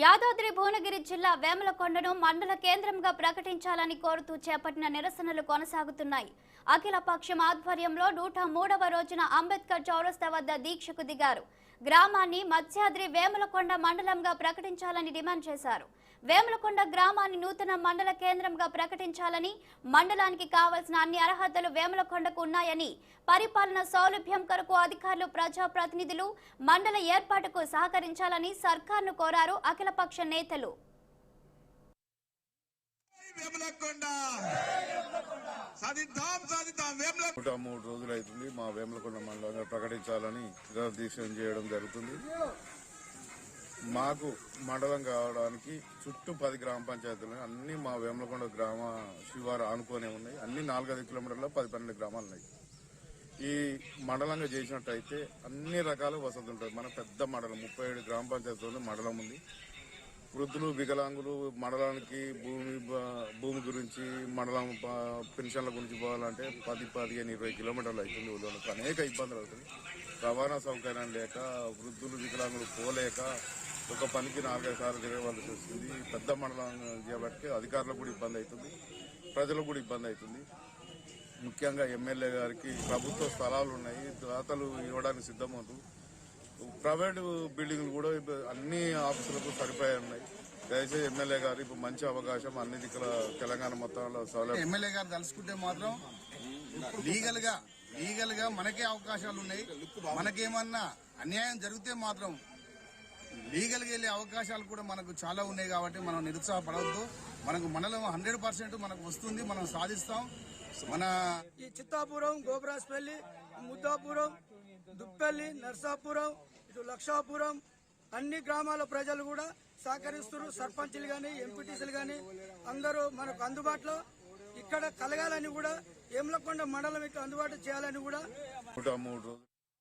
యాదాద్రి భువనగిరి జిల్లా వేములకొండను మండల కేంద్రంగా ప్రకటించాలని కోరుతూ చేపట్టిన నిరసనలు కొనసాగుతున్నాయి. అఖిలపక్షం ఆధ్వర్యంలో 103వ రోజున అంబేద్కర్ చౌరస్తా వద్ద దీక్షకు దిగారు. గ్రామాన్ని మత్స్యాద్రి వేములకొండ మండలంగా ప్రకటించాలని డిమాండ్ చేశారు. వేములకొండ గ్రామాన్ని నూతన మండల కేంద్రంగా ప్రకటించాలని, మండలానికి కావాల్సిన అన్ని అర్హతలు వేములకొండకు ఉన్నాయని, పరిపాలన సౌలభ్యం కొరకు అధికారులు, ప్రజాప్రతినిధులు మండల ఏర్పాటుకు సహకరించాలని సర్కార్ను కోరారు అఖిలపక్ష నేతలు. 103 రోజులు అవుతుంది మా వేములకొండ మండలంగా ప్రకటించాలని దీక్ష చేయడం జరుగుతుంది. మాకు మండలం కావడానికి చుట్టూ 10 గ్రామ పంచాయతీలు అన్ని మా వేములకొండ గ్రామ శివారు ఆనుకునే ఉన్నాయి. అన్ని 4-5 కిలోమీటర్ల 10-12 గ్రామాలు ఉన్నాయి. ఈ మండలంగా చేసినట్టయితే అన్ని రకాల వసతులు ఉంటాయి. మన పెద్ద మండలం 37 గ్రామ పంచాయతీలో మండలం ఉంది. వృద్ధులు, వికలాంగులు మండలానికి భూమి గురించి, మండలం పెన్షన్ల గురించి పోవాలంటే 10-15-20 కిలోమీటర్లు అవుతుంది. ఊళ్ళోకి అనేక ఇబ్బందులు అవుతుంది. రవాణా సౌకర్యం లేక వృద్ధులు, వికలాంగులు పోలేక ఒక పనికి 4-5 సార్లు తిరగవలసి వస్తుంది. పెద్ద మండలం కాబట్టి అధికారులకు కూడా ఇబ్బంది అవుతుంది, ప్రజలకు కూడా ఇబ్బంది అవుతుంది. ముఖ్యంగా ఎమ్మెల్యే గారికి ప్రభుత్వ స్థలాలు ఉన్నాయి, దాతలు ఇవ్వడానికి సిద్ధమవుతూ ప్రైవేటు బిల్డింగ్లు కూడా అన్ని ఆఫీసులకు సరిపోయి ఉన్నాయి. దయచేసి ఎమ్మెల్యే గారు ఇప్పుడు మంచి అవకాశం అన్ని దిక్కుల తెలంగాణ మొత్తంలో సౌలభ్యం. ఎమ్మెల్యే గారు తలుసుకుంటే మాత్రం లీగల్ గా మనకే అవకాశాలు ఉన్నాయి. మనకేమన్నా అన్యాయం జరిగితే మాత్రం లీగల్ గా వెళ్లే అవకాశాలు కూడా మనకు చాలా ఉన్నాయి. కాబట్టి మనం నిరుత్సాహపడవద్దు. మనకు మండలం 100% మనకు వస్తుంది, మనం సాధిస్తాం. మన ఈ చిత్తాపురం, గోబ్రాస్పల్లి, ముద్దాపురం, దుప్పెల్లి, నర్సాపురం, ఇటు లక్షాపురం అన్ని గ్రామాల ప్రజలు కూడా సహకరిస్తున్నారు. సర్పంచ్లు గాని, ఎంపీటీసీలు గాని అందరూ మనకు అందుబాటులో ఇక్కడ కలగాలని కూడా, వేములకొండ మండలం ఇటు అందుబాటు చేయాలని కూడా 103 రోజులు